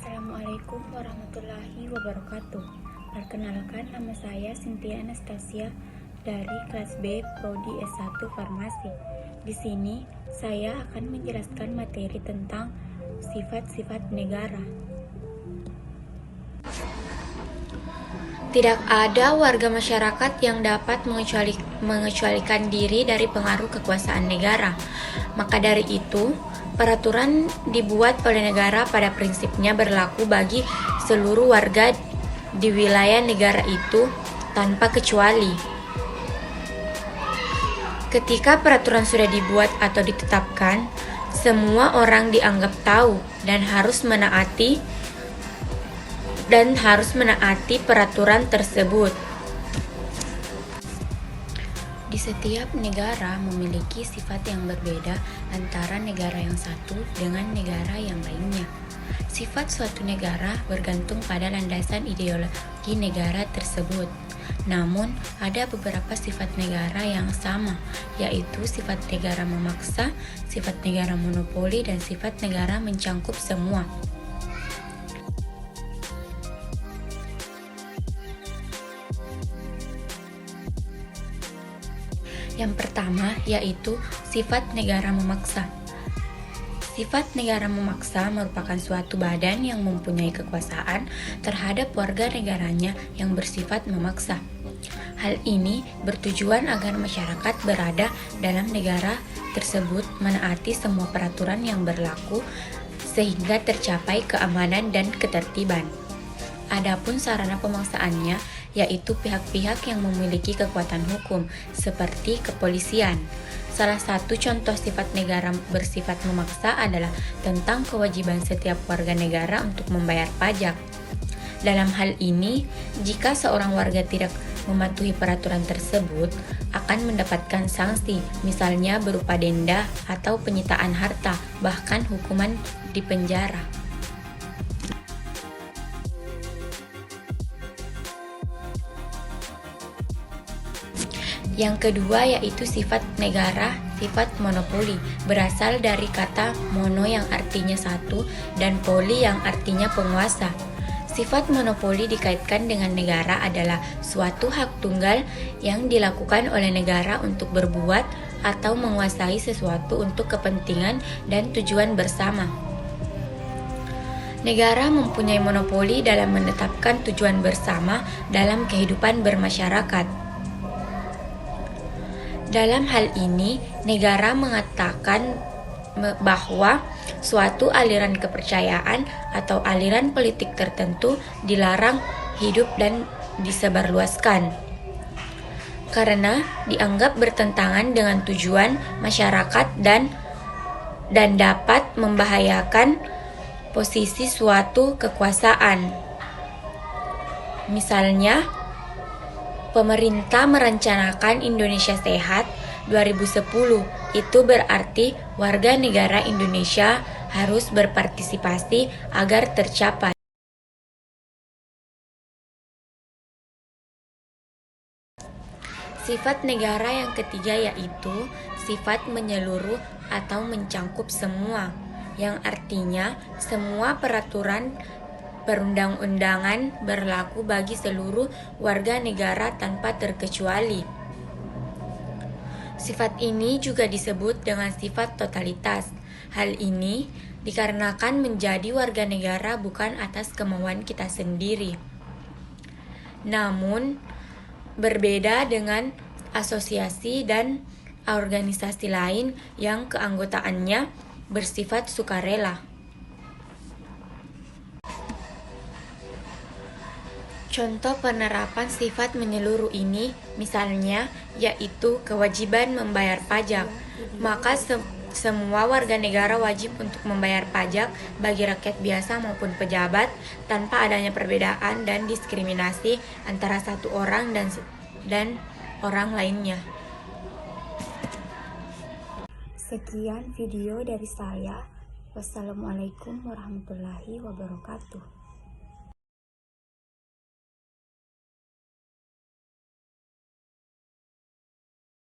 Assalamualaikum warahmatullahi wabarakatuh. Perkenalkan, nama saya Cynthia Anastasia dari kelas B Prodi S1 Farmasi. Di sini saya akan menjelaskan materi tentang sifat-sifat negara. Tidak ada warga masyarakat yang dapat mengecualikan diri dari pengaruh kekuasaan negara. Maka dari itu, peraturan dibuat oleh negara pada prinsipnya berlaku bagi seluruh warga di wilayah negara itu tanpa kecuali. Ketika peraturan sudah dibuat atau ditetapkan, semua orang dianggap tahu dan harus menaati peraturan tersebut. Di setiap negara memiliki sifat yang berbeda antara negara yang satu dengan negara yang lainnya. Sifat suatu negara bergantung pada landasan ideologi negara tersebut. Namun, ada beberapa sifat negara yang sama, yaitu sifat negara memaksa, sifat negara monopoli, dan sifat negara mencangkup semua. Yang pertama yaitu sifat negara memaksa. Sifat negara memaksa merupakan suatu badan yang mempunyai kekuasaan terhadap warga negaranya yang bersifat memaksa. Hal ini bertujuan agar masyarakat berada dalam negara tersebut menaati semua peraturan yang berlaku sehingga tercapai keamanan dan ketertiban. Adapun sarana pemaksaannya yaitu pihak-pihak yang memiliki kekuatan hukum seperti kepolisian. Salah satu contoh sifat negara bersifat memaksa adalah tentang kewajiban setiap warga negara untuk membayar pajak. Dalam hal ini, jika seorang warga tidak mematuhi peraturan tersebut, akan mendapatkan sanksi, misalnya berupa denda atau penyitaan harta, bahkan hukuman di penjara. Yang kedua yaitu sifat negara, sifat monopoli, berasal dari kata mono yang artinya satu dan poli yang artinya penguasa. Sifat monopoli dikaitkan dengan negara adalah suatu hak tunggal yang dilakukan oleh negara untuk berbuat atau menguasai sesuatu untuk kepentingan dan tujuan bersama. Negara mempunyai monopoli dalam menetapkan tujuan bersama dalam kehidupan bermasyarakat. Dalam hal ini, negara mengatakan bahwa suatu aliran kepercayaan atau aliran politik tertentu dilarang hidup dan disebarluaskan karena dianggap bertentangan dengan tujuan masyarakat dan dapat membahayakan posisi suatu kekuasaan. Misalnya, pemerintah merencanakan Indonesia Sehat 2010, itu berarti warga negara Indonesia harus berpartisipasi agar tercapai. Sifat negara yang ketiga yaitu sifat menyeluruh atau mencangkup semua, yang artinya semua peraturan perundang-undangan berlaku bagi seluruh warga negara tanpa terkecuali. Sifat ini juga disebut dengan sifat totalitas. Hal ini dikarenakan menjadi warga negara bukan atas kemauan kita sendiri, namun berbeda dengan asosiasi dan organisasi lain yang keanggotaannya bersifat sukarela. Contoh penerapan sifat menyeluruh ini misalnya yaitu kewajiban membayar pajak. Maka semua warga negara wajib untuk membayar pajak bagi rakyat biasa maupun pejabat tanpa adanya perbedaan dan diskriminasi antara satu orang dan orang lainnya. Sekian video dari saya. Wassalamualaikum warahmatullahi wabarakatuh.